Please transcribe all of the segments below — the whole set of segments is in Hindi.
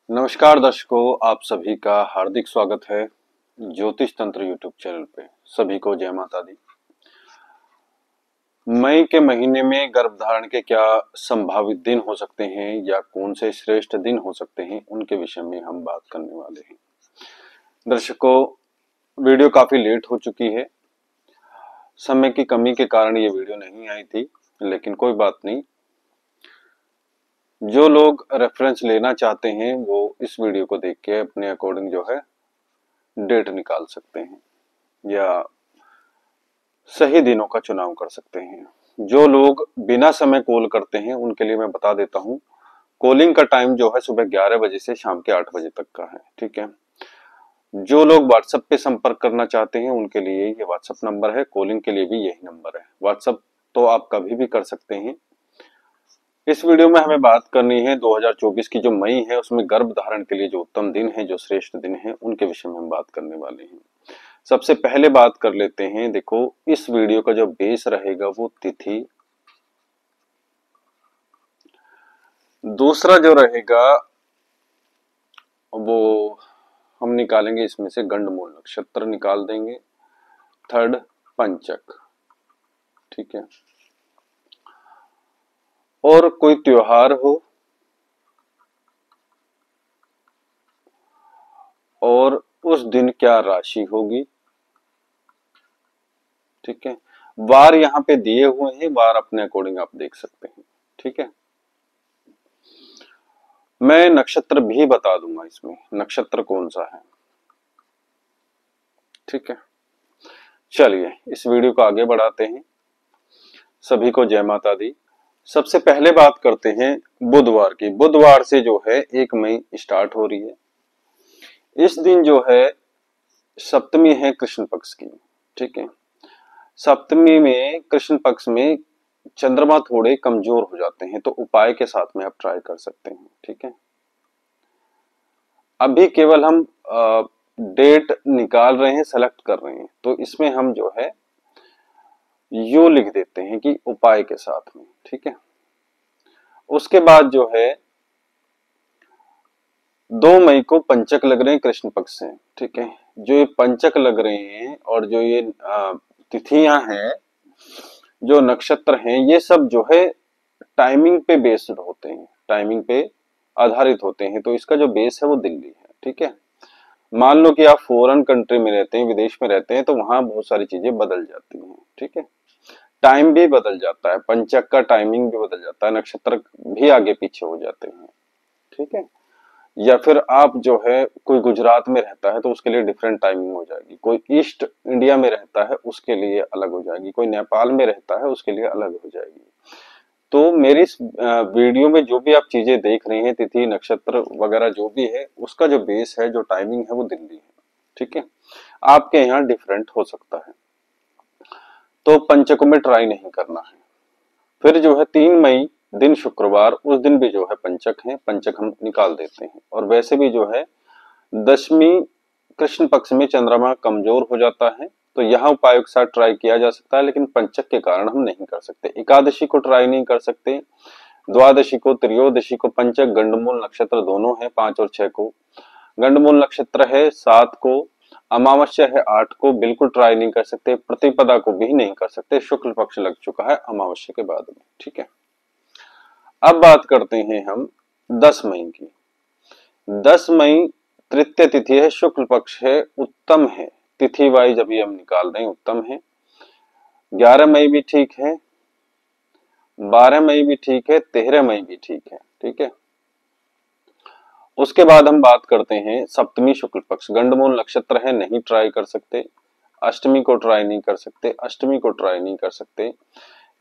नमस्कार दर्शकों, आप सभी का हार्दिक स्वागत है ज्योतिष तंत्र यूट्यूब चैनल पे। सभी को जय माता दी। मई के महीने में गर्भधारण के क्या संभावित दिन हो सकते हैं या कौन से श्रेष्ठ दिन हो सकते हैं, उनके विषय में हम बात करने वाले हैं। दर्शकों, वीडियो काफी लेट हो चुकी है। समय की कमी के कारण ये वीडियो नहीं आई थी, लेकिन कोई बात नहीं। जो लोग रेफरेंस लेना चाहते हैं वो इस वीडियो को देख के अपने अकॉर्डिंग जो है डेट निकाल सकते हैं या सही दिनों का चुनाव कर सकते हैं। जो लोग बिना समय कॉल करते हैं उनके लिए मैं बता देता हूँ, कॉलिंग का टाइम जो है सुबह 11 बजे से शाम के 8 बजे तक का है। ठीक है। जो लोग व्हाट्सएप पे संपर्क करना चाहते हैं उनके लिए ये व्हाट्सएप नंबर है, कॉलिंग के लिए भी यही नंबर है। व्हाट्सएप तो आप कभी भी कर सकते हैं। इस वीडियो में हमें बात करनी है 2024 की जो मई है उसमें गर्भ धारण के लिए जो उत्तम दिन है, जो श्रेष्ठ दिन है, उनके विषय में हम बात करने वाले हैं। सबसे पहले बात कर लेते हैं। देखो, इस वीडियो का जो बेस रहेगा वो तिथि, दूसरा जो रहेगा वो हम निकालेंगे इसमें से गंडमूल नक्षत्र निकाल देंगे, थर्ड पंचक। ठीक है। और कोई त्योहार हो और उस दिन क्या राशि होगी। ठीक है। वार यहाँ पे दिए हुए हैं, वार अपने अकॉर्डिंग आप देख सकते हैं। ठीक है। मैं नक्षत्र भी बता दूंगा इसमें, नक्षत्र कौन सा है। ठीक है। चलिए इस वीडियो को आगे बढ़ाते हैं। सभी को जय माता दी। सबसे पहले बात करते हैं बुधवार की। बुधवार से जो है 1 मई स्टार्ट हो रही है। इस दिन जो है सप्तमी है कृष्ण पक्ष की। ठीक है। सप्तमी में कृष्ण पक्ष में चंद्रमा थोड़े कमजोर हो जाते हैं, तो उपाय के साथ में आप ट्राई कर सकते हैं। ठीक है। अभी केवल हम डेट निकाल रहे हैं, सेलेक्ट कर रहे हैं, तो इसमें हम जो है यू लिख देते हैं कि उपाय के साथ में। ठीक है। उसके बाद जो है 2 मई को पंचक लग रहे हैं कृष्ण पक्ष से। ठीक है। जो ये पंचक लग रहे हैं और जो ये तिथियां हैं, जो नक्षत्र हैं, ये सब जो है टाइमिंग पे बेस्ड होते हैं, टाइमिंग पे आधारित होते हैं। तो इसका जो बेस है वो दिल्ली है। ठीक है। मान लो कि आप फॉरेन कंट्री में रहते हैं, विदेश में रहते हैं, तो वहां बहुत सारी चीजें बदल जाती हैं। ठीक है। टाइम भी बदल जाता है, पंचक का टाइमिंग भी बदल जाता है, नक्षत्र भी आगे पीछे हो जाते हैं। ठीक है। या फिर आप जो है कोई गुजरात में रहता है तो उसके लिए डिफरेंट टाइमिंग हो जाएगी, कोई ईस्ट इंडिया में रहता है उसके लिए अलग हो जाएगी, कोई नेपाल में रहता है उसके लिए अलग हो जाएगी। तो मेरी इस वीडियो में जो भी आप चीजें देख रहे हैं, तिथि नक्षत्र वगैरह जो भी है, उसका जो बेस है, जो टाइमिंग है, वो दिल्ली है। ठीक है। आपके यहाँ डिफरेंट हो सकता है, तो पंचकों में ट्राई नहीं करना है। फिर जो है 3 मई दिन शुक्रवार, उस दिन भी जो है पंचक है, पंचक हम निकाल देते हैं। और वैसे भी जो है दशमी कृष्ण पक्ष में चंद्रमा कमजोर हो जाता है, तो यहाँ उपायों के साथ ट्राई किया जा सकता है, लेकिन पंचक के कारण हम नहीं कर सकते। एकादशी को ट्राई नहीं कर सकते, द्वादशी को, त्रयोदशी को। पंचक गंडमूल नक्षत्र दोनों है, 5 और 6 को। गंडमूल नक्षत्र है 7 को, अमावस्या है 8 को, बिल्कुल ट्राई नहीं कर सकते। प्रतिपदा को भी नहीं कर सकते, शुक्ल पक्ष लग चुका है अमावस्या के बाद में। ठीक है। अब बात करते हैं हम 10 मई की। 10 मई तृतीय तिथि है, शुक्ल पक्ष है, उत्तम है। तिथि वाइज अभी हम निकाल रहे हैं, उत्तम है। 11 मई भी ठीक है, 12 मई भी ठीक है, 13 मई भी ठीक है। ठीक है। उसके बाद हम बात करते हैं सप्तमी शुक्ल पक्ष। गंडमूल नक्षत्र है, नहीं ट्राई कर सकते। अष्टमी को ट्राई नहीं कर सकते, अष्टमी को ट्राई नहीं कर सकते।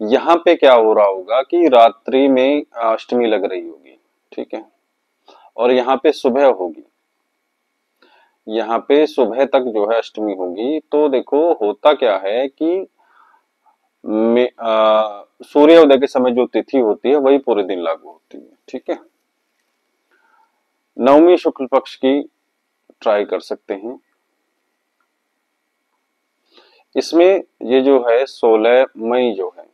यहाँ पे क्या हो रहा होगा कि रात्रि में अष्टमी लग रही होगी। ठीक है। और यहाँ पे सुबह होगी, यहाँ पे सुबह तक जो है अष्टमी होगी। तो देखो होता क्या है कि सूर्योदय के समय जो तिथि होती है वही पूरे दिन लागू होती है। ठीक है। नवमी शुक्ल पक्ष की ट्राई कर सकते हैं। इसमें ये जो है 16 मई जो है,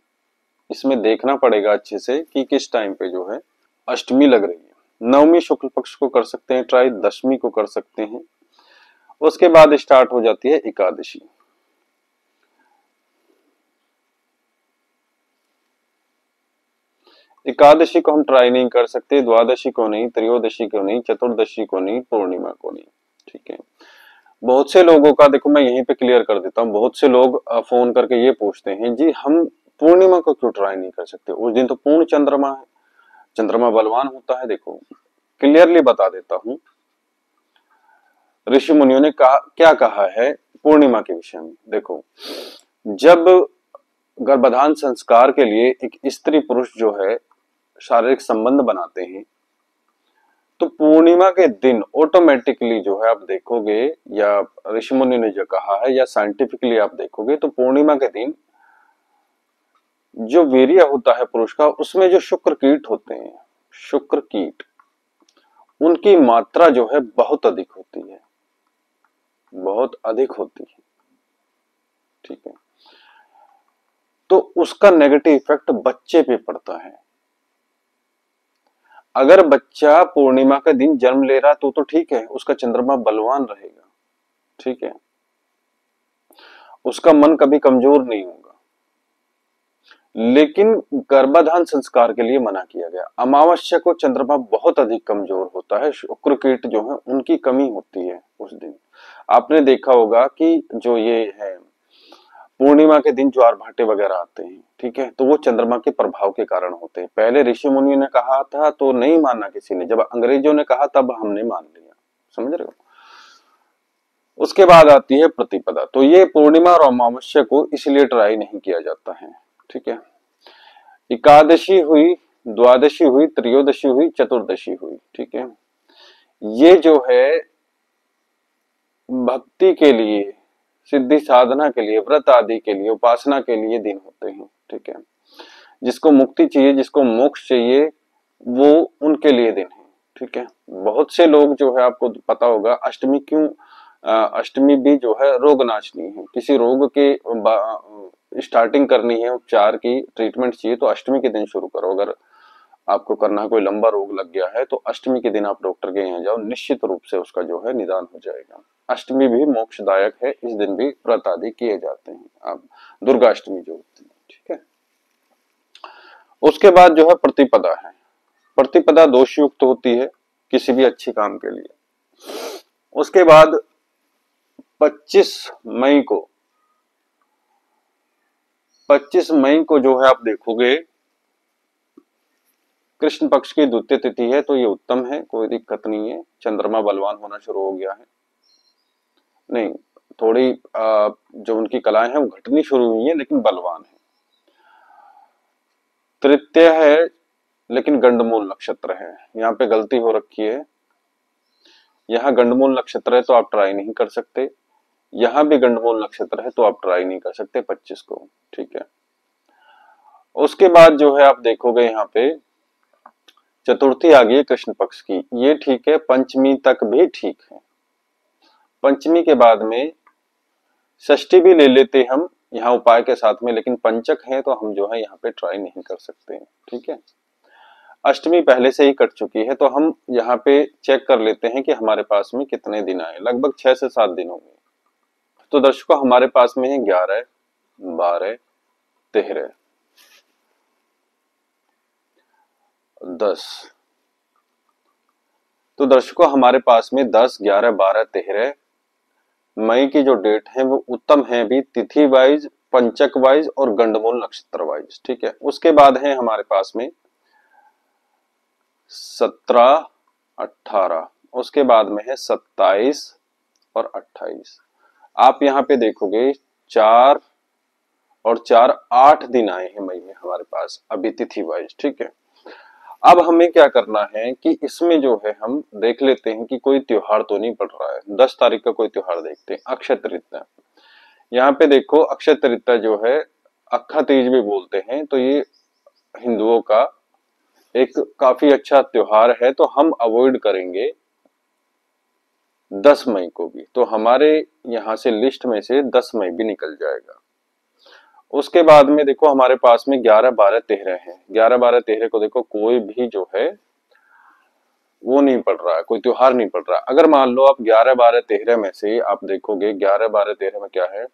इसमें देखना पड़ेगा अच्छे से कि किस टाइम पे जो है अष्टमी लग रही है। नवमी शुक्ल पक्ष को कर सकते हैं ट्राई, दशमी को कर सकते हैं। उसके बाद स्टार्ट हो जाती है एकादशी। एकादशी को हम ट्राई नहीं कर सकते, द्वादशी को नहीं, त्रयोदशी को नहीं, चतुर्दशी को नहीं, पूर्णिमा को नहीं। ठीक है, बहुत से लोगों का देखो मैं यहीं पे क्लियर कर देता हूँ, बहुत से लोग फोन करके ये पूछते हैं जी हम पूर्णिमा को क्यों ट्राई नहीं कर सकते, उस दिन तो पूर्ण चंद्रमा है, चंद्रमा बलवान होता है। देखो क्लियरली बता देता हूँ, ऋषि मुनियों ने कहा क्या कहा है पूर्णिमा के विषय में। देखो जब गर्भाधान संस्कार के लिए एक स्त्री पुरुष जो है शारीरिक संबंध बनाते हैं, तो पूर्णिमा के दिन ऑटोमेटिकली जो है आप देखोगे, या ऋषि मुनि ने जो कहा है या साइंटिफिकली आप देखोगे, तो पूर्णिमा के दिन जो वीर्य होता है पुरुष का, उसमें जो शुक्र कीट होते हैं, शुक्र कीट, उनकी मात्रा जो है बहुत अधिक होती है, बहुत अधिक होती है। ठीक है, तो उसका नेगेटिव इफेक्ट बच्चे पे पड़ता है। अगर बच्चा पूर्णिमा के दिन जन्म ले रहा तो ठीक है, उसका चंद्रमा बलवान रहेगा। ठीक है, उसका मन कभी कमजोर नहीं होगा। लेकिन गर्भाधान संस्कार के लिए मना किया गया। अमावस्या को चंद्रमा बहुत अधिक कमजोर होता है, शुक्र कीट जो है उनकी कमी होती है उस दिन। आपने देखा होगा कि जो ये है पूर्णिमा के दिन ज्वार भाटे वगैरह आते हैं, ठीक है, तो वो चंद्रमा के प्रभाव के कारण होते हैं। पहले ऋषि मुनियों ने कहा था तो नहीं माना किसी ने, जब अंग्रेजों ने कहा तब हमने मान लिया। समझ रहे हो? उसके बाद आती है प्रतिपदा। तो ये पूर्णिमा और अमावस्या को इसलिए ट्राई नहीं किया जाता है। ठीक है, एकादशी हुई, द्वादशी हुई, त्रयोदशी हुई, चतुर्दशी हुई। ठीक है, ये जो है भक्ति के लिए, सिद्धि साधना के लिए, व्रत आदि के लिए, उपासना के लिए दिन होते हैं। ठीक है, जिसको मुक्ति चाहिए, जिसको मोक्ष चाहिए, वो उनके लिए दिन है। ठीक है, बहुत से लोग जो है आपको पता होगा अष्टमी क्यों, अष्टमी भी जो है रोग नाशनी है। किसी रोग के स्टार्टिंग करनी है, उपचार की ट्रीटमेंट चाहिए तो अष्टमी के दिन शुरू करो। अगर आपको करना है, कोई लंबा रोग लग गया है, तो अष्टमी के दिन आप डॉक्टर के यहाँ जाओ, निश्चित रूप से उसका जो है निदान हो जाएगा। अष्टमी भी मोक्षदायक है, इस दिन भी व्रत आदि किए जाते हैं। अब दुर्गा अष्टमी जो होती है। ठीक है, उसके बाद जो है प्रतिपदा है। प्रतिपदा दोषयुक्त होती है किसी भी अच्छे काम के लिए। उसके बाद 25 मई को, 25 मई को जो है आप देखोगे कृष्ण पक्ष की द्वितीय तिथि है, तो ये उत्तम है, कोई दिक्कत नहीं है। चंद्रमा बलवान होना शुरू हो गया है, नहीं थोड़ी जो उनकी कलाएं हैं वो घटनी शुरू हुई है, लेकिन बलवान है। तृतीय है, लेकिन गंडमूल नक्षत्र है, यहाँ पे गलती हो रखी है। यहाँ गंडमूल नक्षत्र है तो आप ट्राई नहीं कर सकते, यहाँ भी गंडमूल नक्षत्र है तो आप ट्राई नहीं कर सकते 25 को। ठीक है, उसके बाद जो है आप देखोगे यहाँ पे चतुर्थी आ गई है कृष्ण पक्ष की, ये ठीक है, पंचमी तक भी ठीक है। पंचमी के बाद में षष्ठी भी ले लेते हम यहाँ उपाय के साथ में, लेकिन पंचक है तो हम जो है यहाँ पे ट्राई नहीं कर सकते। ठीक है, अष्टमी पहले से ही कट चुकी है, तो हम यहाँ पे चेक कर लेते हैं कि हमारे पास में कितने दिन आए। लगभग 6 से 7 दिन होंगे। तो दर्शकों हमारे पास में है 11, 12, 13, 10। तो दर्शकों हमारे पास में 10, 11, 12, 13 मई की जो डेट है वो उत्तम है भी, तिथि वाइज, पंचक वाइज और गंडमूल नक्षत्र वाइज। ठीक है, उसके बाद है हमारे पास में 17, 18, उसके बाद में है 27 और 28। आप यहाँ पे देखोगे 4 और 4, 8 दिन आए हैं मई में हमारे पास अभी तिथि वाइज। ठीक है, अब हमें क्या करना है कि इसमें जो है हम देख लेते हैं कि कोई त्योहार तो नहीं पड़ रहा है। 10 तारीख का कोई त्योहार देखते हैं, अक्षय तृतीया। यहाँ पे देखो अक्षय तृतीया जो है अक्खा तीज भी बोलते हैं, तो ये हिंदुओं का एक काफी अच्छा त्योहार है, तो हम अवॉइड करेंगे 10 मई को भी। तो हमारे यहाँ से लिस्ट में से 10 मई भी निकल जाएगा। उसके बाद में देखो हमारे पास में 11, 12, 13 है। 11, 12, 13 को देखो कोई भी जो है वो नहीं पड़ रहा है, कोई त्योहार नहीं पड़ रहा। अगर मान लो आप 11, 12, 13 में से आप देखोगे, 11, 12, 13 में क्या है,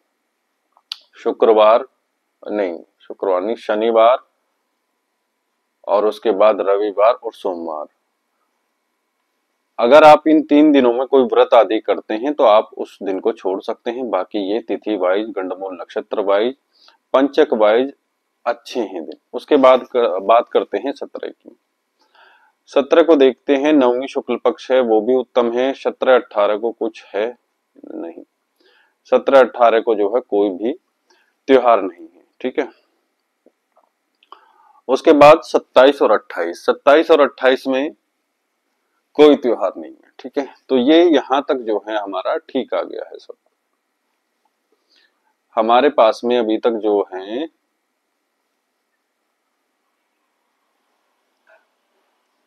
शुक्रवार नहीं, शुक्रवार नहीं, शनिवार और उसके बाद रविवार और सोमवार। अगर आप इन 3 दिनों में कोई व्रत आदि करते हैं तो आप उस दिन को छोड़ सकते हैं। बाकी ये तिथि वाइज, गंडमूल नक्षत्र वाइज, पंचक वाइज अच्छे हैं दिन। उसके बाद बात करते हैं 17 की। 17 को देखते हैं, नवमी शुक्ल पक्ष है, वो भी उत्तम है। 17, 18 को कुछ है नहीं, 17, 18 को जो है कोई भी त्योहार नहीं है, ठीक है। उसके बाद 27 और 28, 27 और 28 में कोई त्योहार नहीं है, ठीक है। तो ये यहां तक जो है हमारा ठीक आ गया है सब। हमारे पास में अभी तक जो है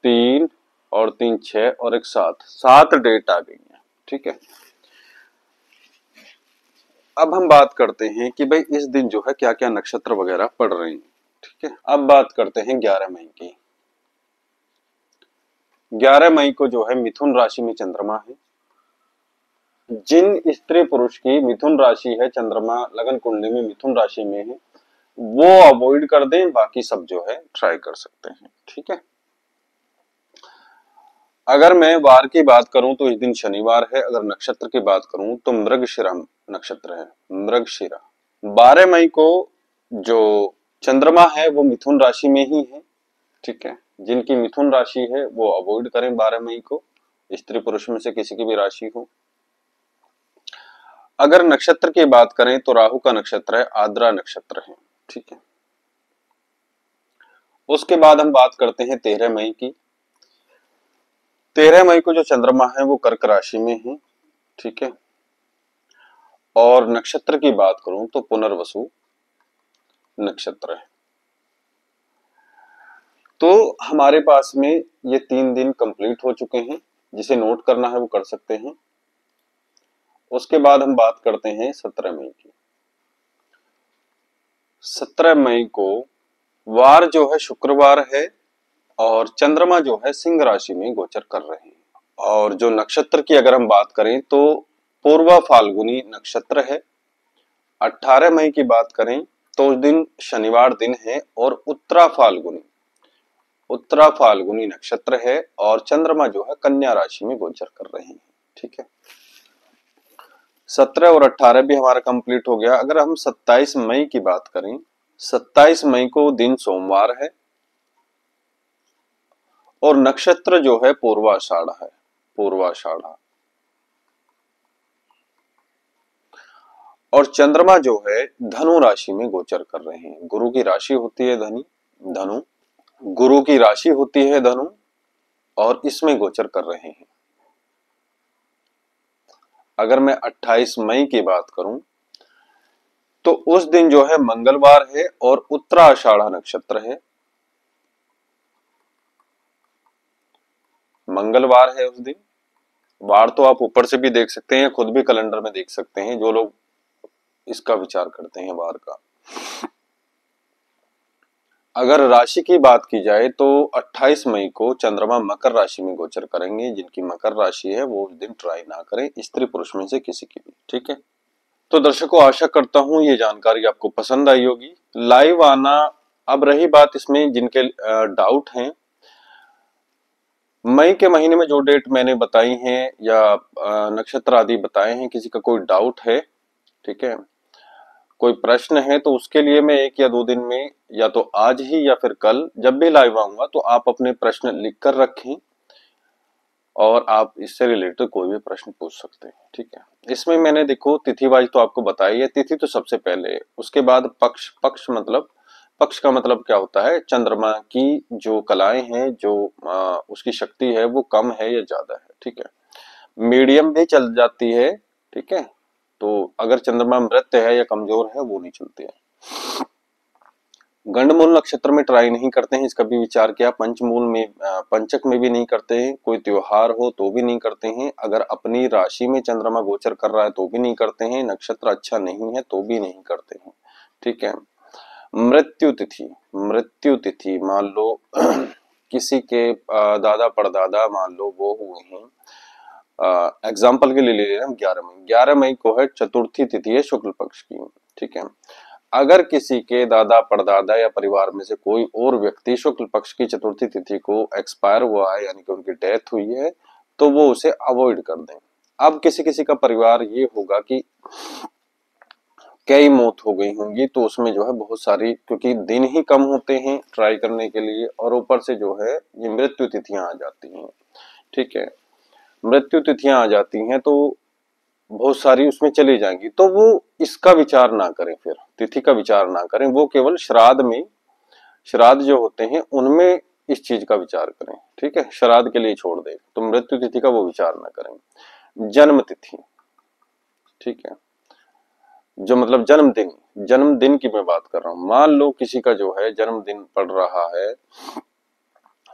3 और 3 6 और एक 7 डेट आ गई है, ठीक है। अब हम बात करते हैं कि भाई इस दिन जो है क्या क्या नक्षत्र वगैरह पड़ रहे हैं, ठीक है। अब बात करते हैं 11 मई की। 11 मई को जो है मिथुन राशि में चंद्रमा है। जिन स्त्री पुरुष की मिथुन राशि है, चंद्रमा लगन कुंडली में मिथुन राशि में है, वो अवॉइड कर दें, बाकी सब जो है ट्राई कर सकते हैं, ठीक है। अगर मैं वार की बात करूं तो इस दिन शनिवार है। अगर नक्षत्र की बात करूं तो मृगशिरा नक्षत्र है, मृगशिरा। 12 मई को जो चंद्रमा है वो मिथुन राशि में ही है, ठीक है। जिनकी मिथुन राशि है वो अवॉइड करें 12 मई को, स्त्री पुरुष में से किसी की भी राशि हो। अगर नक्षत्र की बात करें तो राहु का नक्षत्र है, आद्रा नक्षत्र है, ठीक है। उसके बाद हम बात करते हैं 13 मई की। 13 मई को जो चंद्रमा है वो कर्क राशि में है, ठीक है। और नक्षत्र की बात करूं तो पुनर्वसु नक्षत्र है। तो हमारे पास में ये 3 दिन कंप्लीट हो चुके हैं। जिसे नोट करना है वो कर सकते हैं। उसके बाद हम बात करते हैं 17 मई की। 17 मई को वार जो है शुक्रवार है और चंद्रमा जो है सिंह राशि में गोचर कर रहे हैं। और जो नक्षत्र की अगर हम बात करें तो पूर्वा फाल्गुनी नक्षत्र है। 18 मई की बात करें तो उस दिन शनिवार दिन है और उत्तरा फाल्गुनी नक्षत्र है और चंद्रमा जो है कन्या राशि में गोचर कर रहे हैं, ठीक है। 17 और 18 भी हमारा कंप्लीट हो गया। अगर हम 27 मई की बात करें, 27 मई को दिन सोमवार है और नक्षत्र जो है पूर्वाषाढ़ है, पूर्वाषाढ़। और चंद्रमा जो है धनु राशि में गोचर कर रहे हैं। गुरु की राशि होती है धनु, गुरु की राशि होती है धनु और इसमें गोचर कर रहे हैं। अगर मैं 28 मई की बात करूं तो उस दिन जो है मंगलवार है और उत्तराषाढ़ नक्षत्र है, मंगलवार है उस दिन। वार तो आप ऊपर से भी देख सकते हैं, खुद भी कैलेंडर में देख सकते हैं जो लोग इसका विचार करते हैं वार का। अगर राशि की बात की जाए तो 28 मई को चंद्रमा मकर राशि में गोचर करेंगे। जिनकी मकर राशि है वो उस दिन ट्राई ना करें, स्त्री पुरुष में से किसी की भी, ठीक है। तो दर्शकों, आशा करता हूं ये जानकारी आपको पसंद आई होगी। लाइव आना, अब रही बात इसमें जिनके डाउट हैं, मई के महीने में जो डेट मैंने बताई हैं या नक्षत्र आदि बताए हैं, किसी का कोई डाउट है, ठीक है, कोई प्रश्न है, तो उसके लिए मैं 1 या 2 दिन में या तो आज ही या फिर कल जब भी लाइव आऊंगा तो आप अपने प्रश्न लिख कर रखें और आप इससे रिलेटेड कोई भी प्रश्न पूछ सकते हैं, ठीक है। इसमें मैंने देखो तिथि वाइज तो आपको बताई है, तिथि तो सबसे पहले है। उसके बाद पक्ष का मतलब क्या होता है, चंद्रमा की जो कलाएं हैं, जो उसकी शक्ति है वो कम है या ज्यादा है, ठीक है। मीडियम भी चल जाती है, ठीक है। तो अगर चंद्रमा मृत्य है या कमजोर है वो नहीं चलती है। गंडमूल नक्षत्र में ट्राई नहीं करते हैं, इसका भी विचार किया। पंचमूल में पंचक में भी नहीं करते हैं। कोई त्योहार हो तो भी नहीं करते हैं। अगर अपनी राशि में चंद्रमा गोचर कर रहा है तो भी नहीं करते हैं। नक्षत्र अच्छा नहीं है तो भी नहीं करते हैं, ठीक है। मृत्यु तिथि मान लो किसी के दादा परदादा मान लो वो हुए हैं, एग्जाम्पल के लिए ले रहे हैं 11 मई, 11 मई को है चतुर्थी तिथि है शुक्ल पक्ष की, ठीक है। अगर किसी के दादा परदादा या परिवार में से कोई और व्यक्ति शुक्ल पक्ष की चतुर्थी तिथि को एक्सपायर हुआ है, यानी कि उनकी डेथ हुई है, तो वो उसे अवॉइड कर दें। अब किसी किसी का परिवार ये होगा कि कई मौत हो गई होंगी, तो उसमें जो है बहुत सारी, क्योंकि दिन ही कम होते हैं ट्राई करने के लिए, और ऊपर से जो है ये मृत्यु तिथियां आ जाती हैं, ठीक है। मृत्यु तिथियां आ जाती हैं तो बहुत सारी उसमें चली जाएंगी, तो वो इसका विचार ना करें, फिर तिथि का विचार ना करें, वो केवल श्राद्ध में, श्राद्ध जो होते हैं उनमें इस चीज का विचार करें, ठीक है। श्राद्ध के लिए छोड़ दें, तो मृत्यु तिथि का वो विचार ना करें। जन्म तिथि, ठीक है, जो मतलब जन्मदिन, जन्मदिन की मैं बात कर रहा हूं। मान लो किसी का जो है जन्मदिन पड़ रहा है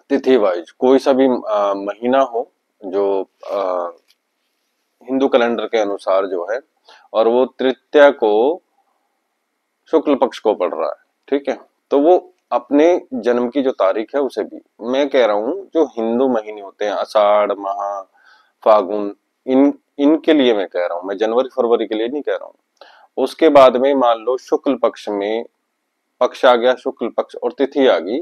तिथि वाइज, कोई सा भी महीना हो जो हिंदू कैलेंडर के अनुसार जो है, और वो तृतीया को शुक्ल पक्ष को पड़ रहा है, ठीक है, तो वो अपने जन्म की जो तारीख है उसे भी, मैं कह रहा हूं जो हिंदू महीने होते हैं आषाढ़, महा, फागुन, इनके लिए मैं कह रहा हूं, मैं जनवरी फरवरी के लिए नहीं कह रहा हूं। उसके बाद में मान लो शुक्ल पक्ष में, पक्ष आ गया शुक्ल पक्ष और तिथि आ गई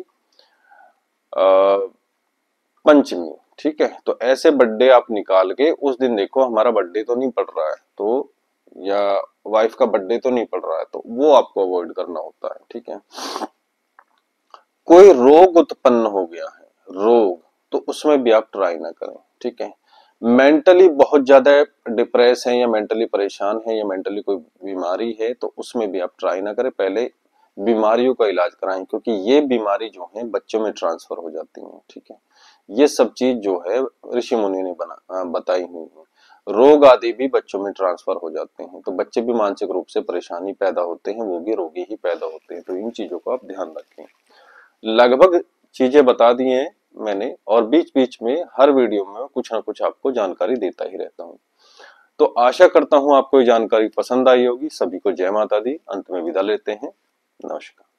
पंचमी, ठीक है, तो ऐसे बर्थडे आप निकाल के उस दिन देखो हमारा बर्थडे तो नहीं पड़ रहा है, तो या वाइफ का बर्थडे तो नहीं पड़ रहा है, तो वो आपको अवॉइड करना होता है, ठीक है। कोई रोग उत्पन्न हो गया है, रोग, तो उसमें भी आप ट्राई ना करें, ठीक है। मेंटली बहुत ज्यादा डिप्रेस है या मेंटली परेशान है या मेंटली कोई बीमारी है, तो उसमें भी आप ट्राई ना करें, पहले बीमारियों का इलाज कराएं, क्योंकि ये बीमारी जो है बच्चों में ट्रांसफर हो जाती है, ठीक है। ये सब चीज जो है ऋषि मुनि ने बताई हुई है। रोग आदि भी बच्चों में ट्रांसफर हो जाते हैं, तो बच्चे भी मानसिक रूप से परेशानी पैदा होते हैं, वो भी रोगी ही पैदा होते हैं, तो इन चीजों को आप ध्यान रखें। लगभग चीजें बता दी हैं मैंने, और बीच बीच में हर वीडियो में कुछ ना कुछ आपको जानकारी देता ही रहता हूँ। तो आशा करता हूँ आपको ये जानकारी पसंद आई होगी। सभी को जय माता दी। अंत में विदा लेते हैं। नमस्कार।